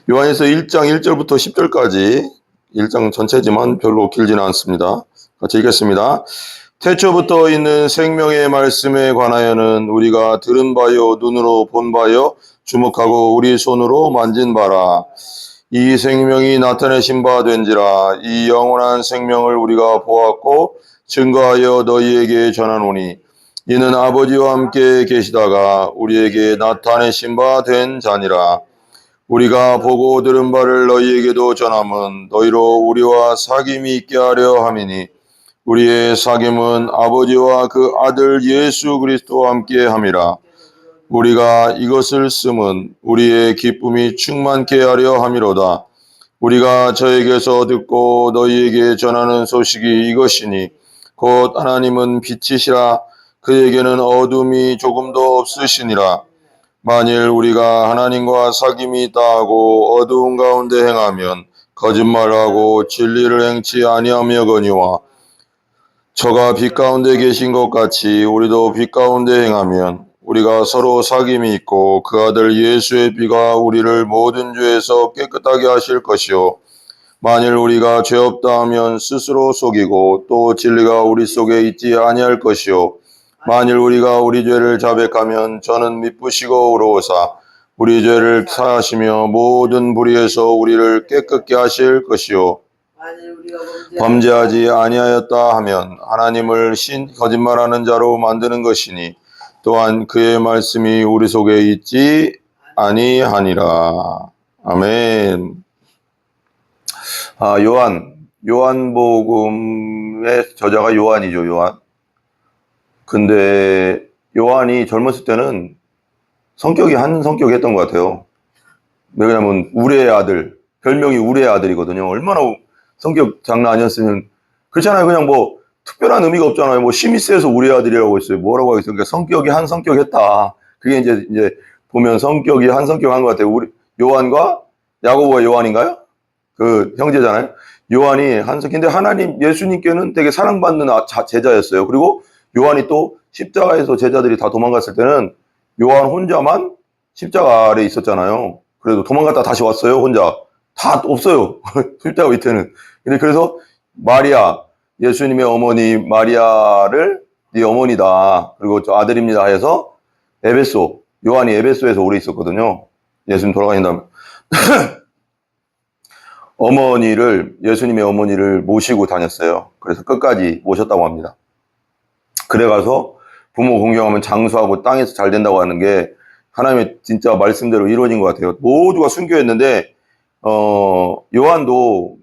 요한에서 1장 1절부터 10절까지 1장 전체지만 별로 길지는 않습니다. 같이 읽겠습니다. 태초부터 있는 생명의 말씀에 관하여는 우리가 들은 바요 눈으로 본 바요 주목하고 우리 손으로 만진 바라. 이 생명이 나타내신 바 된지라. 이 영원한 생명을 우리가 보았고 증거하여 너희에게 전하노니 이는 아버지와 함께 계시다가 우리에게 나타내신 바 된 자니라. 우리가 보고 들은 바를 너희에게도 전함은 너희로 우리와 사귐이 있게 하려 함이니 우리의 사귐은 아버지와 그 아들 예수 그리스도와 함께 함이라. 우리가 이것을 쓰면 우리의 기쁨이 충만케 하려 함이로다. 우리가 저에게서 듣고 너희에게 전하는 소식이 이것이니 곧 하나님은 빛이시라. 그에게는 어둠이 조금도 없으시니라. 만일 우리가 하나님과 사귐이 있다 하고 어두운 가운데 행하면 거짓말하고 진리를 행치 아니하며거니와 저가 빛 가운데 계신 것 같이 우리도 빛 가운데 행하면 우리가 서로 사귐이 있고 그 아들 예수의 피가 우리를 모든 죄에서 깨끗하게 하실 것이요 만일 우리가 죄 없다 하면 스스로 속이고 또 진리가 우리 속에 있지 아니할 것이요 만일 우리가 우리 죄를 자백하면 저는 미쁘시고 의로우사 우리 죄를 사하시며 모든 불의에서 우리를 깨끗게 하실 것이요 범죄하지 아니하였다 하면 하나님을 거짓말하는 자로 만드는 것이니 또한 그의 말씀이 우리 속에 있지 아니하니라. 아멘. 요한복음의 저자가 요한이죠. 요한. 근데 요한이 젊었을 때는 성격이 한 성격이었던 것 같아요. 왜냐면 우레의 아들, 별명이 우레의 아들이거든요. 얼마나 성격 장난 아니었으면 그렇잖아요. 그냥 뭐 특별한 의미가 없잖아요. 뭐 힘이 세서 우레의 아들이라고 했어요. 뭐라고 하겠어요. 그러니까 성격이 한 성격했다. 그게 이제 보면 성격이 한 성격한 것 같아요. 우리 요한과 야고보가 요한인가요? 그 형제잖아요. 요한이 한 성격. 근데 하나님 예수님께는 되게 사랑받는 제자였어요. 그리고 요한이 또 십자가에서 제자들이 다 도망갔을 때는 요한 혼자만 십자가 아래 있었잖아요. 그래도 도망갔다 다시 왔어요. 혼자. 다 없어요. 십자가 밑에는. 근데 그래서 마리아, 예수님의 어머니 마리아를 네 어머니다. 그리고 저 아들입니다 해서 요한이 에베소에서 오래 있었거든요. 예수님 돌아가신 다음에. 예수님의 어머니를 모시고 다녔어요. 그래서 끝까지 모셨다고 합니다. 그래가서 부모 공경하면 장수하고 땅에서 잘 된다고 하는 게 하나님의 진짜 말씀대로 이루어진 것 같아요. 모두가 순교했는데 요한도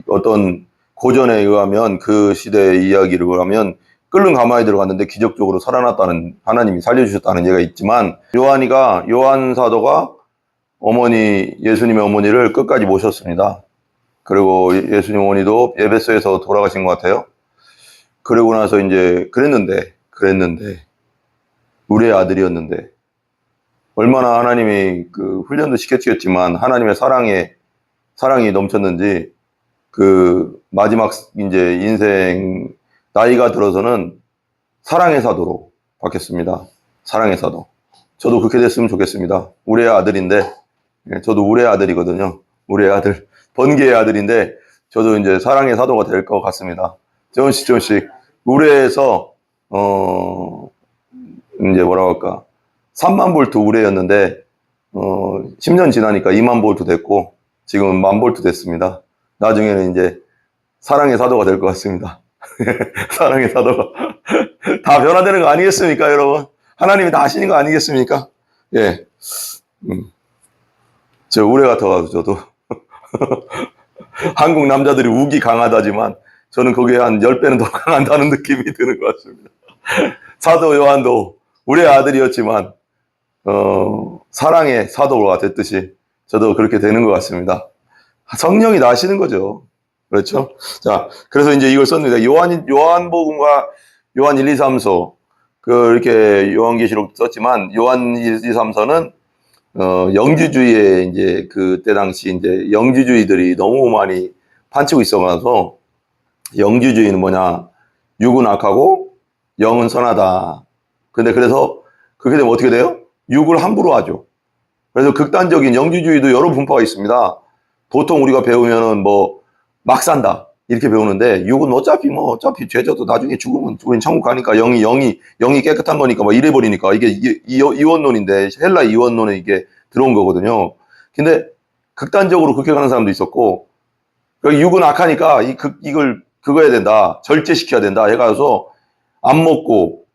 어떤 고전에 의하면 그 시대의 이야기를 하면 끓는 가마에 들어갔는데 기적적으로 살아났다는 하나님이 살려주셨다는 얘기가 있지만 요한 사도가 예수님의 어머니를 끝까지 모셨습니다. 그리고 예수님 어머니도 에베소에서 돌아가신 것 같아요. 그러고 나서 이제 그랬는데 우리의 아들이었는데 얼마나 하나님이 그 훈련도 시켰지만 하나님의 사랑이 넘쳤는지 그 마지막 이제 인생 나이가 들어서는 사랑의 사도로 바뀌었습니다. 사랑의 사도. 저도 그렇게 됐으면 좋겠습니다. 우리의 아들인데 저도 우리의 아들이거든요. 우리의 아들 번개의 아들인데 저도 이제 사랑의 사도가 될 것 같습니다. 조금씩 우레에서 이제 뭐라고 할까 3만 볼트 우레였는데 10년 지나니까 2만 볼트 됐고 지금은 1만 볼트 됐습니다. 나중에는 이제 사랑의 사도가 될 것 같습니다. 사랑의 사도가 다 변화되는 거 아니겠습니까, 여러분? 하나님이 다 하시는 거 아니겠습니까? 예, 저 우레 같아가지고 저도 한국 남자들이 우기 강하다지만 저는 거기에 한 10배는 더 강한다는 느낌이 드는 것 같습니다. 사도 요한도 우리의 아들이었지만 사랑의 사도가 됐듯이 저도 그렇게 되는 것 같습니다. 성령이 나시는 거죠. 그렇죠? 자, 그래서 이제 이걸 썼는데 요한복음과 요한 1, 2, 3서 이렇게 요한계시록 썼지만 요한 1, 2, 3서는 영주주의에 이제 그때 당시 이제 영주주의들이 너무 많이 판치고 있어가서 영주주의는 뭐냐? 육은 악하고 영은 선하다. 근데 그래서 그렇게 되면 어떻게 돼요? 육을 함부로 하죠. 그래서 극단적인 영지주의도 여러 분파가 있습니다. 보통 우리가 배우면은 뭐 막 산다 이렇게 배우는데 육은 어차피 죄져도 나중에 죽으면 우린 천국 가니까 영이 깨끗한 거니까 막 이래 버리니까 이게 이원론인데 헬라 이원론에 이게 들어온 거거든요. 근데 극단적으로 그렇게 가는 사람도 있었고 육은 악하니까 이걸 그거 해야 된다 절제시켜야 된다 해가서 안 먹고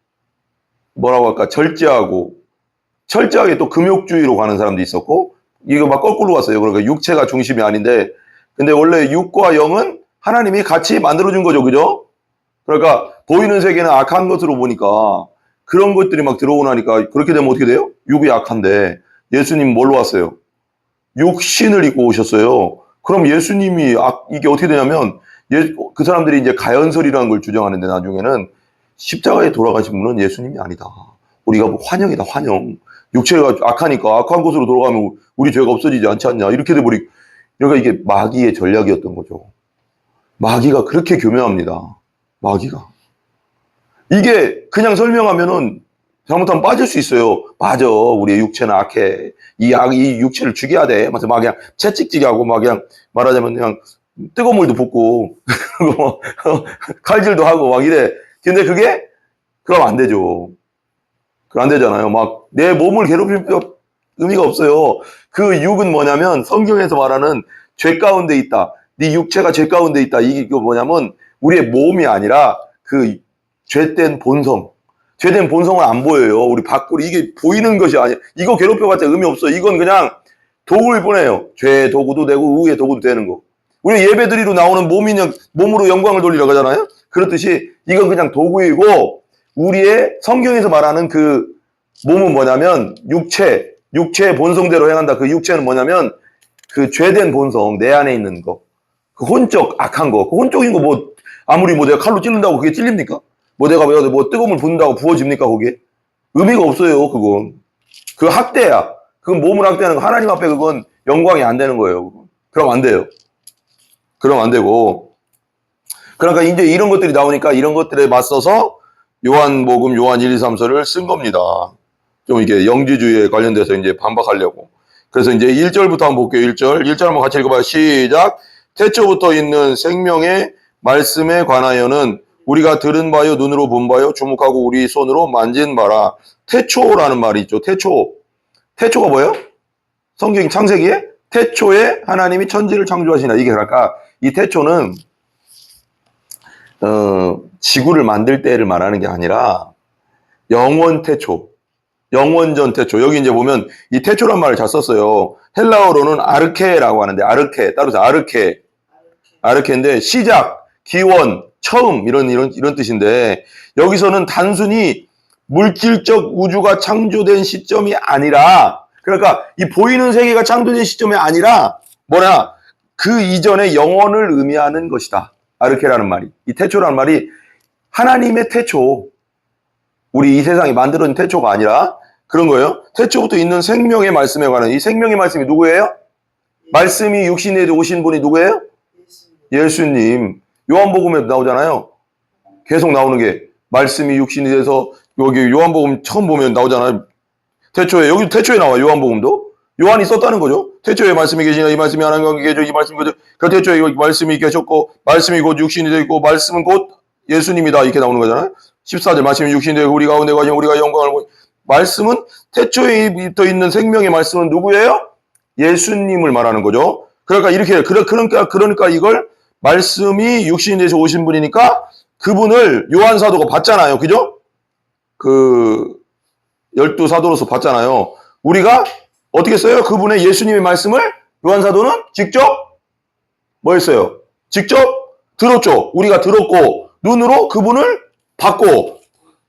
뭐라고 할까 절제하고 철저하게 또 금욕주의로 가는 사람도 있었고 이거 막 거꾸로 갔어요. 그러니까 육체가 중심이 아닌데 근데 원래 육과 영은 하나님이 같이 만들어준 거죠. 그죠? 그러니까 보이는 세계는 악한 것으로 보니까 그런 것들이 막 들어오고 나니까 그렇게 되면 어떻게 돼요? 육이 악한데 예수님 뭘로 왔어요? 육신을 입고 오셨어요. 그럼 예수님이 이게 어떻게 되냐면 그 사람들이 이제 가연설이라는 걸 주장하는데 나중에는 십자가에 돌아가신 분은 예수님이 아니다. 우리가 환영이다 환영. 육체가 악하니까 악한 곳으로 돌아가면 우리 죄가 없어지지 않지 않냐 이렇게 돼버리. 그러니까 이게 마귀의 전략이었던 거죠. 마귀가 그렇게 교묘합니다. 마귀가 이게 그냥 설명하면은 잘못하면 빠질 수 있어요. 맞아, 우리의 육체는 악해. 이 육체를 죽여야 돼. 막 그냥 채찍질이 하고 막 그냥 말하자면 그냥 뜨거운 물도 붓고 칼질도 하고 막 이래. 근데 그게 그럼 안 되죠. 안 되잖아요. 막 내 몸을 괴롭힐 의미가 없어요. 그 육은 뭐냐면 성경에서 말하는 죄 가운데 있다. 네 육체가 죄 가운데 있다. 이게 뭐냐면 우리의 몸이 아니라 그 죄된 본성. 죄된 본성은 안 보여요. 우리 밖으로 이게 보이는 것이 아니야. 이거 괴롭혀봤자 의미 없어. 이건 그냥 도구일 뿐이에요. 죄의 도구도 되고 의의 도구도 되는 거. 우리 예배드리러 나오는 몸으로 영광을 돌리라고 하잖아요. 그렇듯이 이건 그냥 도구이고 우리의 성경에서 말하는 그 몸은 뭐냐면 육체의 본성대로 행한다. 그 육체는 뭐냐면 그 죄된 본성, 내 안에 있는 거. 그 혼적, 악한 거. 그 혼적인 거 아무리 내가 칼로 찌른다고 그게 찔립니까? 내가 뜨거운 물 붓는다고 부어집니까, 거기에? 의미가 없어요, 그건. 그 학대야. 그건 몸을 학대하는 거. 하나님 앞에 그건 영광이 안 되는 거예요. 그럼 안 돼요. 그럼 안 되고. 그러니까 이제 이런 것들이 나오니까 이런 것들에 맞서서 요한복음, 요한 1, 2, 3서를 쓴 겁니다. 좀 이게 영지주의에 관련돼서 이제 반박하려고. 그래서 이제 1절부터 한번 볼게요. 1절 한번 같이 읽어봐요. 시작. 태초부터 있는 생명의 말씀에 관하여는 우리가 들은 바요, 눈으로 본 바요, 주목하고 우리 손으로 만진 바라. 태초라는 말이 있죠. 태초가 뭐예요? 성경 창세기에 태초에 하나님이 천지를 창조하시나. 이게 그러니까 이 태초는 지구를 만들 때를 말하는 게 아니라 영원 태초, 영원전 태초. 여기 이제 보면 이 태초란 말을 잘 썼어요. 헬라어로는 아르케라고 하는데 따라서 아르케인데 시작, 기원, 처음 이런 뜻인데 여기서는 단순히 물질적 우주가 창조된 시점이 아니라 그러니까 이 보이는 세계가 창조된 시점이 아니라 그 이전의 영원을 의미하는 것이다. 아르케라는 말이. 이 태초라는 말이 하나님의 태초. 우리 이 세상이 만들어진 태초가 아니라 그런 거예요. 태초부터 있는 생명의 말씀에 관한 이 생명의 말씀이 누구예요? 말씀이 육신에 오신 분이 누구예요? 예수님. 요한복음에 나오잖아요. 계속 나오는 게 말씀이 육신이 돼서 여기 요한복음 처음 보면 나오잖아요. 여기 태초에 나와 요한복음도. 요한이 썼다는 거죠. 태초에 말씀이 계시나 이 말씀이 하나님과 계셔 이 말씀이 거죠. 그 태초에 말씀이 계셨고 말씀이 곧 육신이 되고 말씀은 곧 예수님이다 이렇게 나오는 거잖아요. 14절 말씀이 육신이 되고 우리 가운데 가시면 우리가 영광을 보니 말씀은 태초에 붙어 있는 생명의 말씀은 누구예요? 예수님을 말하는 거죠. 그러니까 이걸 말씀이 육신이 돼서 오신 분이니까 그분을 요한 사도가 봤잖아요. 그죠? 그 12사도로서 봤잖아요. 우리가 어떻게 써요? 그분의 예수님의 말씀을 요한 사도는 직접 뭐 했어요? 직접 들었죠. 우리가 들었고 눈으로 그분을 봤고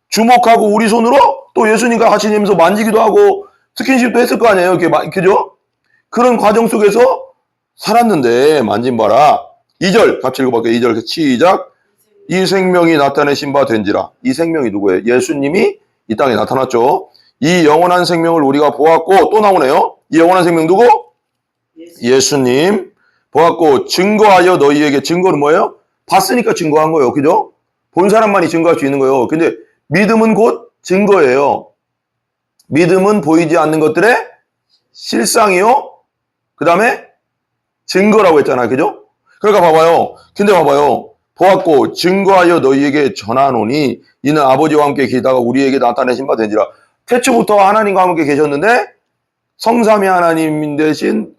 주목하고 우리 손으로 또 예수님과 같이 지내면서 만지기도 하고 스킨십도 했을 거 아니에요. 그죠? 그런 과정 속에서 살았는데 만진 바라. 2절 같이 읽어볼게요. 2절 시작. 이 생명이 나타내신 바 된지라. 이 생명이 누구예요? 예수님이 이 땅에 나타났죠. 이 영원한 생명을 우리가 보았고 또 나오네요. 이 영원한 생명 누구? 예수님. 보았고 증거하여 너희에게. 증거는 뭐예요? 봤으니까 증거한 거예요. 그죠? 본 사람만이 증거할 수 있는 거예요. 근데 믿음은 곧 증거예요. 믿음은 보이지 않는 것들의 실상이요. 그 다음에 증거라고 했잖아요. 그죠? 그러니까 봐봐요. 근데 봐봐요. 보았고 증거하여 너희에게 전하노니 이는 아버지와 함께 계시다가 우리에게 나타내신 바 되니라. 태초부터 하나님과 함께 계셨는데 성삼위 하나님 대신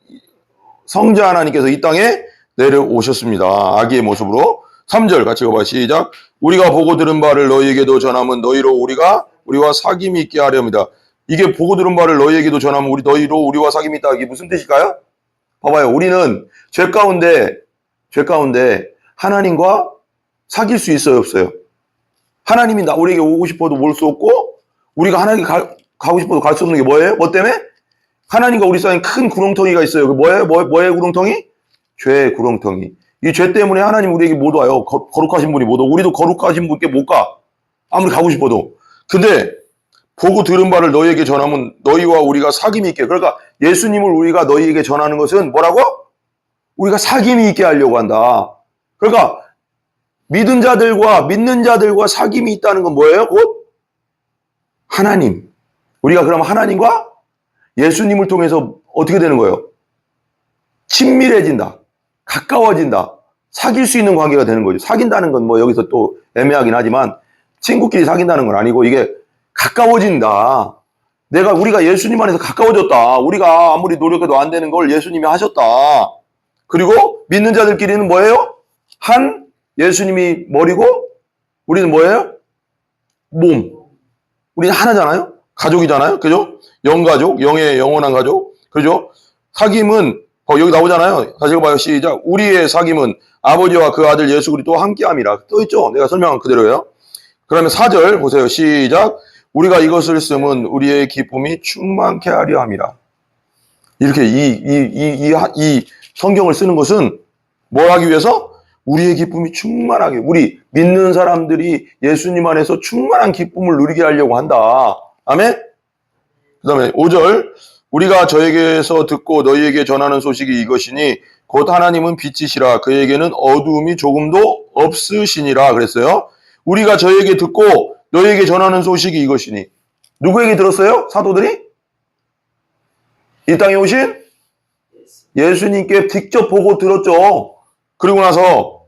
성자 하나님께서 이 땅에 내려오셨습니다. 아기의 모습으로. 3절 같이 읽어봐. 시작. 우리가 보고 들은 바를 너희에게도 전하면 너희로 우리와 사귐이 있게 하려 합니다. 이게 보고 들은 바를 너희에게도 전하면 너희로 우리와 사귐이 있다. 이게 무슨 뜻일까요? 봐봐요. 우리는 죄 가운데 하나님과 사귈 수 있어요, 없어요? 하나님이 우리에게 오고 싶어도 올 수 없고 우리가 하나님께 가고 싶어도 갈 수 없는 게 뭐예요? 뭐 때문에? 하나님과 우리 사이에 큰 구렁텅이가 있어요. 그 뭐예요? 뭐의 구렁텅이? 죄의 구렁텅이. 이 죄 때문에 하나님 우리에게 못 와요. 거룩하신 분이 못 와. 우리도 거룩하신 분께 못 가. 아무리 가고 싶어도. 근데 보고 들은 바를 너희에게 전하면 너희와 우리가 사귐이 있게. 그러니까 예수님을 우리가 너희에게 전하는 것은 뭐라고? 우리가 사귐이 있게 하려고 한다. 그러니까 믿는 자들과 사귐이 있다는 건 뭐예요? 곧 하나님. 우리가 그럼 하나님과 예수님을 통해서 어떻게 되는 거예요? 친밀해진다. 가까워진다. 사귈 수 있는 관계가 되는 거죠. 사귄다는 건 뭐 여기서 또 애매하긴 하지만 친구끼리 사귄다는 건 아니고 이게 가까워진다. 우리가 예수님 안에서 가까워졌다. 우리가 아무리 노력해도 안 되는 걸 예수님이 하셨다. 그리고 믿는 자들끼리는 뭐예요? 한 예수님이 머리고 우리는 뭐예요? 몸. 우리는 하나잖아요? 가족이잖아요? 그죠? 영가족, 영의 영원한 가족. 그죠? 사귐은 여기 나오잖아요. 다시 읽어봐요. 시작. 우리의 사귐은 아버지와 그 아들 예수 그리스도와 함께함이라. 써있죠? 내가 설명한 그대로예요. 그러면 4절 보세요. 시작. 우리가 이것을 쓰면 우리의 기쁨이 충만케 하려 함이라. 이렇게 이 성경을 쓰는 것은 뭘 하기 위해서? 우리의 기쁨이 충만하게, 우리 믿는 사람들이 예수님 안에서 충만한 기쁨을 누리게 하려고 한다. 아멘? 그 다음에 5절. 우리가 저에게서 듣고 너희에게 전하는 소식이 이것이니 곧 하나님은 빛이시라 그에게는 어두움이 조금도 없으시니라 그랬어요. 우리가 저에게 듣고 너희에게 전하는 소식이 이것이니. 누구에게 들었어요? 사도들이? 이 땅에 오신 예수님께 직접 보고 들었죠. 그리고 나서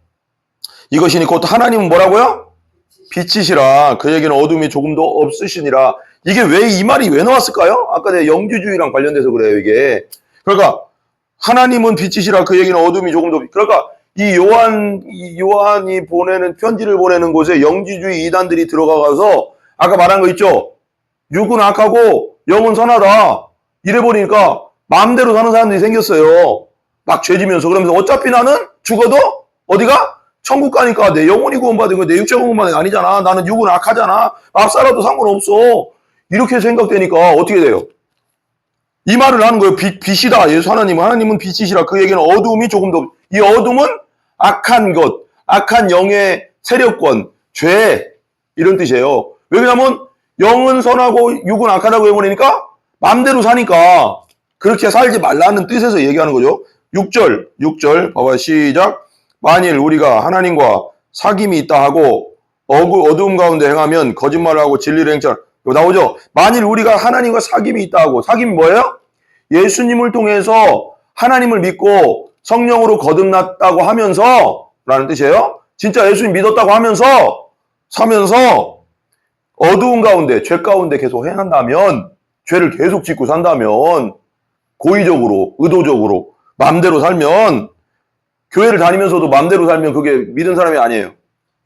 이것이니 곧 하나님은 뭐라고요? 빛이시라 그에게는 어둠이 조금도 없으시니라. 이게 이 말이 왜 나왔을까요? 아까 내가 영주주의랑 관련돼서 그래요, 이게. 그러니까 하나님은 빛이시라 그에게는 어둠이 조금도. 그러니까 이 요한이 편지를 보내는 곳에 영주주의 이단들이 들어가서 아까 말한 거 있죠? 육은 악하고 영은 선하다. 이래버리니까 마음대로 사는 사람들이 생겼어요. 막 죄지면서. 그러면서 어차피 나는 죽어도 어디가? 천국 가니까 내 영혼이 구원받은 거 내 육체가 구원받은 게 아니잖아. 나는 육은 악하잖아. 막 살아도 상관없어. 이렇게 생각되니까 어떻게 돼요? 이 말을 하는 거예요. 빛이다. 예수 하나님은 빛이시라. 그에게는 어두움이 조금도. 이 어둠은 악한 것, 악한 영의 세력권, 죄 이런 뜻이에요. 왜냐하면 영은 선하고 육은 악하다고 해버리니까 마음대로 사니까 그렇게 살지 말라는 뜻에서 얘기하는 거죠. 6절 봐봐요. 시작. 만일 우리가 하나님과 사귐이 있다 하고 어두움 가운데 행하면 거짓말을 하고 진리를 행치 나오죠. 만일 우리가 하나님과 사귐이 있다 하고 사귐이 뭐예요? 예수님을 통해서 하나님을 믿고 성령으로 거듭났다고 하면서 라는 뜻이에요. 진짜 예수님 믿었다고 하면서 사면서 어두운 가운데 죄 가운데 계속 행한다면 죄를 계속 짓고 산다면 고의적으로 의도적으로 마음대로 살면 교회를 다니면서도 마음대로 살면 그게 믿은 사람이 아니에요.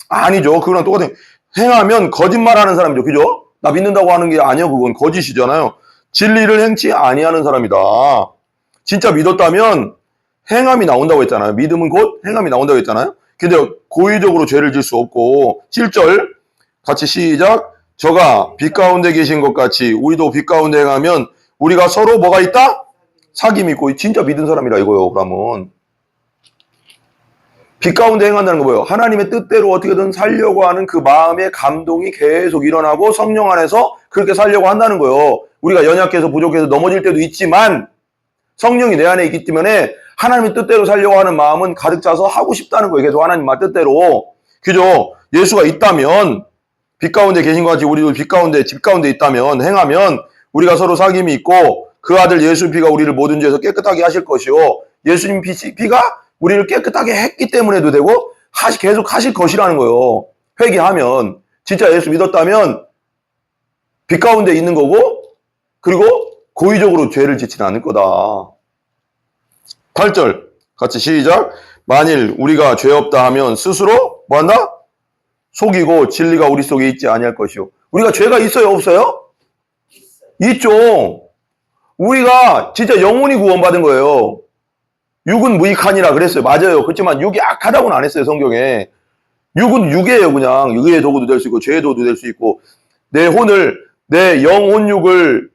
아니죠. 그거랑 똑같아요. 행하면 거짓말하는 사람이죠. 그죠? 나 믿는다고 하는 게 아니에요. 그건 거짓이잖아요. 진리를 행치 아니하는 사람이다. 진짜 믿었다면 행함이 나온다고 했잖아요. 믿음은 곧 행함이 나온다고 했잖아요. 근데 고의적으로 죄를 질 수 없고 7절 같이 시작. 저가 빛 가운데 계신 것 같이 우리도 빛 가운데 행하면 우리가 서로 뭐가 있다? 사귐이 있고. 진짜 믿은 사람이라 이거예요. 그러면 빛 가운데 행한다는 거 뭐예요? 하나님의 뜻대로 어떻게든 살려고 하는 그 마음의 감동이 계속 일어나고 성령 안에서 그렇게 살려고 한다는 거예요. 우리가 연약해서 부족해서 넘어질 때도 있지만 성령이 내 안에 있기 때문에 하나님의 뜻대로 살려고 하는 마음은 가득 차서 하고 싶다는 거예요. 계속 하나님 말 뜻대로. 그죠? 예수가 있다면 빛 가운데 계신 것 같이 우리도 빛 가운데 집 가운데 있다면 행하면 우리가 서로 사귐이 있고 그 아들 예수 피가 우리를 모든 죄에서 깨끗하게 하실 것이요. 예수님 피가 우리를 깨끗하게 했기 때문에도 되고 계속 하실 것이라는 거예요. 회개하면 진짜 예수 믿었다면 빛 가운데 있는 거고 그리고 고의적으로 죄를 짓지는 않을 거다. 8절 같이 시작. 만일 우리가 죄 없다 하면 스스로 뭐한다? 속이고 진리가 우리 속에 있지 아니할 것이요. 우리가 죄가 있어요 없어요? 있죠. 우리가 진짜 영혼이 구원받은 거예요. 육은 무익하니라 그랬어요. 맞아요. 그렇지만 육이 악하다고는 안 했어요 성경에. 육은 육이에요. 그냥 의의 도구도 될 수 있고 죄의 도구도 될 수 있고 내 영혼육을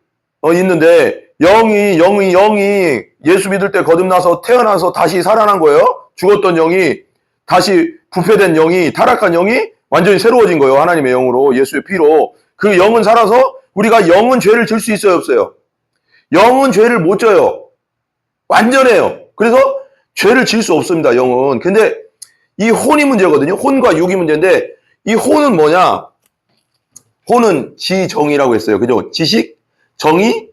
있는데 영이 예수 믿을 때 거듭나서 태어나서 다시 살아난 거예요. 죽었던 영이 다시 부패된 영이 타락한 영이 완전히 새로워진 거예요. 하나님의 영으로 예수의 피로. 그 영은 살아서 우리가 영은 죄를 질 수 있어요 없어요? 영은 죄를 못 져요. 완전해요. 그래서 죄를 질 수 없습니다. 영은. 근데 이 혼이 문제거든요. 혼과 육이 문제인데 이 혼은 뭐냐? 혼은 지정이라고 했어요. 그죠? 지식, 정의,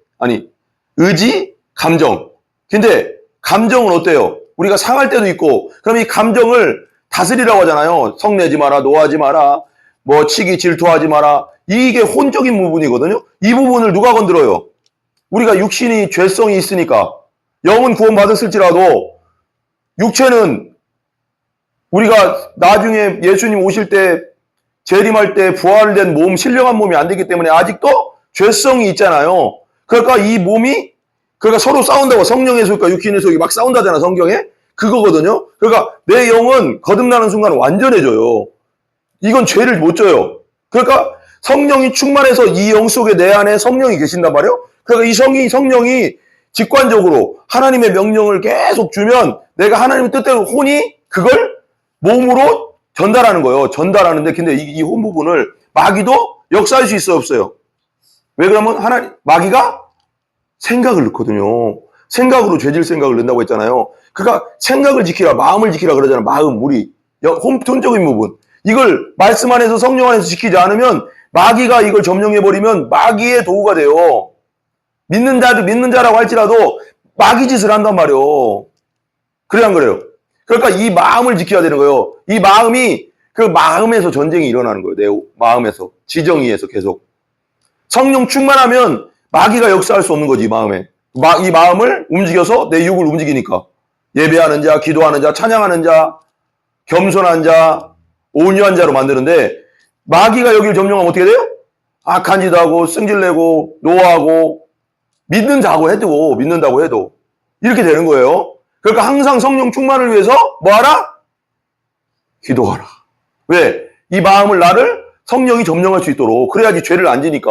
의지, 감정. 근데 감정은 어때요? 우리가 상할 때도 있고 그럼 이 감정을 다스리라고 하잖아요. 성내지 마라, 노하지 마라, 뭐 치기 질투하지 마라. 이게 혼적인 부분이거든요. 이 부분을 누가 건드려요? 우리가 육신이 죄성이 있으니까 영은 구원받았을지라도 육체는 우리가 나중에 예수님 오실 때 재림할 때 부활된 몸, 신령한 몸이 안 되기 때문에 아직도 죄성이 있잖아요. 그러니까 이 몸이 서로 싸운다고 성령의 속과 육신의 속이 막 싸운다잖아 성경에. 그거거든요. 그러니까 내 영은 거듭나는 순간 완전해져요. 이건 죄를 못 져요. 그러니까 성령이 충만해서 이 영 속에 내 안에 성령이 계신단 말이에요. 그러니까 이 성령이 직관적으로 하나님의 명령을 계속 주면 내가 하나님의 뜻대로 혼이 그걸 몸으로 전달하는 거예요. 전달하는데 근데 이 혼 부분을 마귀도 역사할 수 있어요 없어요? 왜 그러면 마귀가 생각을 넣거든요. 생각으로 죄질 생각을 넣는다고 했잖아요. 그러니까 생각을 지키라, 마음을 지키라 그러잖아요. 마음, 우리 혼적인 부분. 이걸 말씀 안에서 성령 안에서 지키지 않으면 마귀가 이걸 점령해버리면 마귀의 도구가 돼요. 믿는 자라고 할지라도 마귀 짓을 한단 말이에요. 그래 안 그래요? 그러니까 이 마음을 지켜야 되는 거예요. 이 마음이 그 마음에서 전쟁이 일어나는 거예요. 내 마음에서. 지정의에서 계속. 성령 충만하면 마귀가 역사할 수 없는 거지 이 마음에. 이 마음을 움직여서 내 육을 움직이니까. 예배하는 자, 기도하는 자, 찬양하는 자, 겸손한 자, 온유한 자로 만드는데 마귀가 여기를 점령하면 어떻게 돼요? 악한 짓 하고 승질내고 노하고 믿는다고 해도 이렇게 되는 거예요. 그러니까 항상 성령 충만을 위해서 뭐하라? 기도하라. 왜? 이 마음을 나를 성령이 점령할 수 있도록. 그래야지 죄를 안 지니까.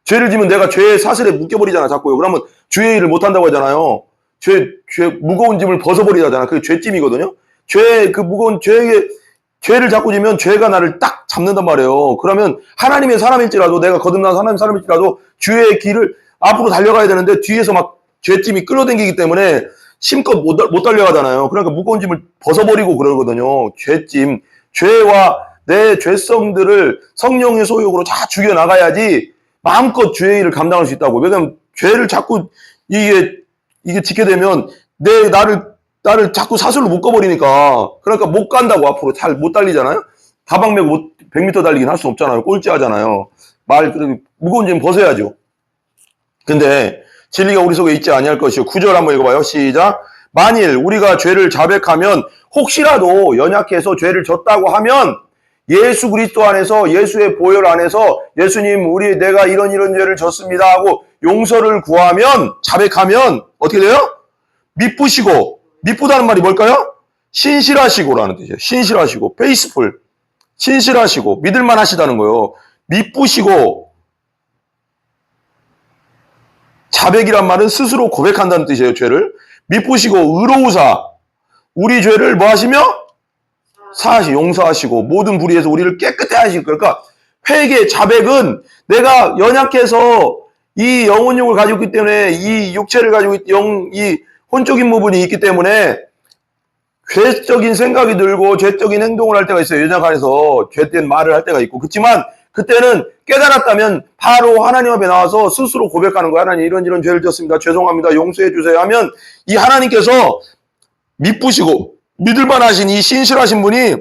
죄를 지면 내가 죄의 사슬에 묶여버리잖아 자꾸요. 그러면 주의 일을 못한다고 하잖아요. 무거운 짐을 벗어버리잖아. 그게 죄짐이거든요. 무거운 죄를 자꾸 지면 죄가 나를 딱 잡는단 말이에요. 그러면 하나님의 사람일지라도 내가 거듭난 하나님의 사람일지라도 주의 길을 앞으로 달려가야 되는데 뒤에서 막 죄짐이 끌어당기기 때문에 심껏 못 달려가잖아요. 그러니까 무거운 짐을 벗어버리고 그러거든요. 죄와 내 죄성들을 성령의 소욕으로 다 죽여나가야지 마음껏 죄의 일을 감당할 수 있다고. 왜냐면 죄를 자꾸 이게 지게 되면 나를 자꾸 사슬로 묶어버리니까. 그러니까 못 간다고 앞으로 잘 못 달리잖아요. 가방 메고 100m 달리긴 할 수 없잖아요. 꼴찌하잖아요. 무거운 짐 벗어야죠. 근데 진리가 우리 속에 있지 아니할 것이요. 9절 한번 읽어봐요. 시작. 만일 우리가 죄를 자백하면 혹시라도 연약해서 죄를 졌다고 하면 예수 그리스도 안에서 예수의 보혈 안에서 예수님 내가 이런 죄를 졌습니다 하고 용서를 구하면 자백하면 어떻게 돼요? 미쁘다는 말이 뭘까요? 신실하시고라는 뜻이에요. 신실하시고 페이스풀 신실하시고 믿을만 하시다는 거예요. 미쁘시고 자백이란 말은 스스로 고백한다는 뜻이에요. 죄를 미쁘시고 의로우사 우리 죄를 뭐 하시며? 용서하시고 모든 불의에서 우리를 깨끗해 하실 거예요. 그러니까 회개, 자백은 내가 연약해서 이 영혼육을 가지고 있기 때문에 이 육체를 가지고 이 혼적인 부분이 있기 때문에 죄적인 생각이 들고 죄적인 행동을 할 때가 있어요. 연약 안에서 죄된 말을 할 때가 있고. 그렇지만 그때는 깨달았다면 바로 하나님 앞에 나와서 스스로 고백하는 거야. 하나님 이런 죄를 지었습니다. 죄송합니다. 용서해 주세요 하면 이 하나님께서 미쁘시고 믿을만 하신 이 신실하신 분이,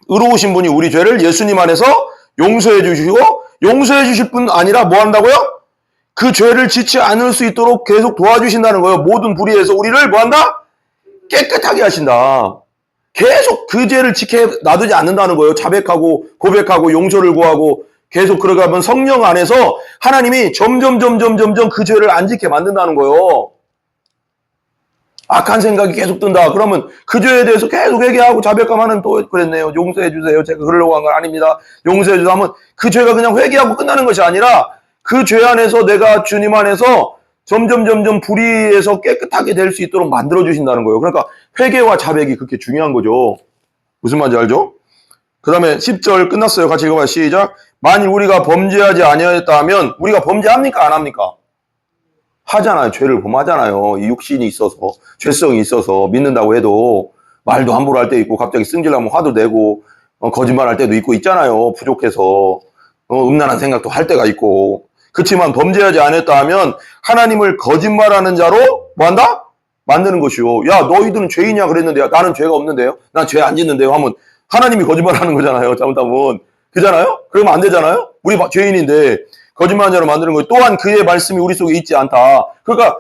의로우신 분이 우리 죄를 예수님 안에서 용서해 주시고, 용서해 주실 뿐 아니라 뭐 한다고요? 그 죄를 짓지 않을 수 있도록 계속 도와주신다는 거예요. 모든 불의에서 우리를 뭐 한다? 깨끗하게 하신다. 계속 그 죄를 지켜 놔두지 않는다는 거예요. 자백하고 고백하고 용서를 구하고 계속 그러가면 성령 안에서 하나님이 점점 그 죄를 안 지게 만든다는 거예요. 악한 생각이 계속 든다. 그러면 그 죄에 대해서 계속 회개하고 자백하면 또 그랬네요. 용서해 주세요. 제가 그러려고 한 건 아닙니다. 용서해 주세요 하면 그 죄가 그냥 회개하고 끝나는 것이 아니라 그 죄 안에서 내가 주님 안에서 점점 불의에서 깨끗하게 될 수 있도록 만들어주신다는 거예요. 그러니까 회개와 자백이 그렇게 중요한 거죠. 무슨 말인지 알죠? 그 다음에 10절 끝났어요. 같이 읽어봐요. 시작. 만일 우리가 범죄하지 아니하였다 하면, 우리가 범죄합니까? 안 합니까? 하잖아요. 죄를 범하잖아요. 이 육신이 있어서, 죄성이 있어서 믿는다고 해도 말도 함부로 할 때 있고, 갑자기 승질나면 화도 내고, 거짓말할 때도 있고 있잖아요. 부족해서 음란한 생각도 할 때가 있고. 그렇지만 범죄하지 않았다 하면 하나님을 거짓말하는 자로 뭐한다? 만드는 것이요. 야, 너희들은 죄인이야 그랬는데 나는 죄가 없는데요. 난 죄 안 짓는데요 하면 하나님이 거짓말하는 거잖아요. 잘못하면. 그잖아요? 그러면 안 되잖아요? 우리 죄인인데 거짓말하는 자로 만드는 거예요. 또한 그의 말씀이 우리 속에 있지 않다. 그러니까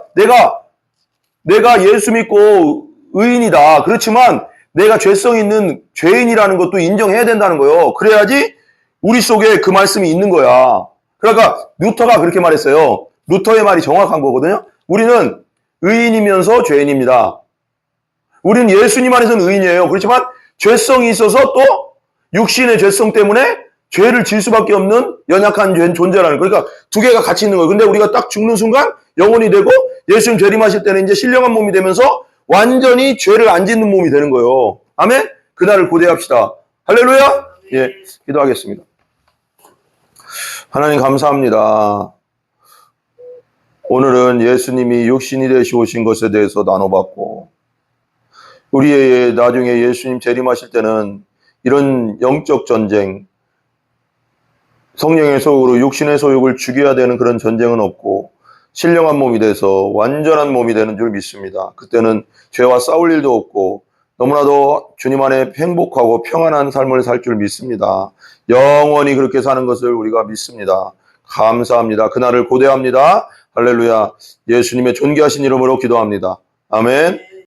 내가 예수 믿고 의인이다. 그렇지만 내가 죄성 있는 죄인이라는 것도 인정해야 된다는 거예요. 그래야지 우리 속에 그 말씀이 있는 거야. 그러니까 루터가 그렇게 말했어요. 루터의 말이 정확한 거거든요. 우리는 의인이면서 죄인입니다. 우리는 예수님 안에서는 의인이에요. 그렇지만 죄성이 있어서 또 육신의 죄성 때문에 죄를 질 수밖에 없는 연약한 존재라는 거예요. 그러니까 두 개가 같이 있는 거예요. 근데 우리가 딱 죽는 순간 영혼이 되고 예수님 재림하실 때는 이제 신령한 몸이 되면서 완전히 죄를 안 짓는 몸이 되는 거예요. 아멘? 그날을 고대합시다. 할렐루야! 예, 기도하겠습니다. 하나님 감사합니다. 오늘은 예수님이 육신이 되시 오신 것에 대해서 나눠봤고, 우리의 나중에 예수님 재림하실 때는 이런 영적 전쟁, 성령의 소욕으로 육신의 소욕을 죽여야 되는 그런 전쟁은 없고 신령한 몸이 돼서 완전한 몸이 되는 줄 믿습니다. 그때는 죄와 싸울 일도 없고 너무나도 주님 안에 행복하고 평안한 삶을 살 줄 믿습니다. 영원히 그렇게 사는 것을 우리가 믿습니다. 감사합니다. 그날을 고대합니다. 할렐루야. 예수님의 존귀하신 이름으로 기도합니다. 아멘.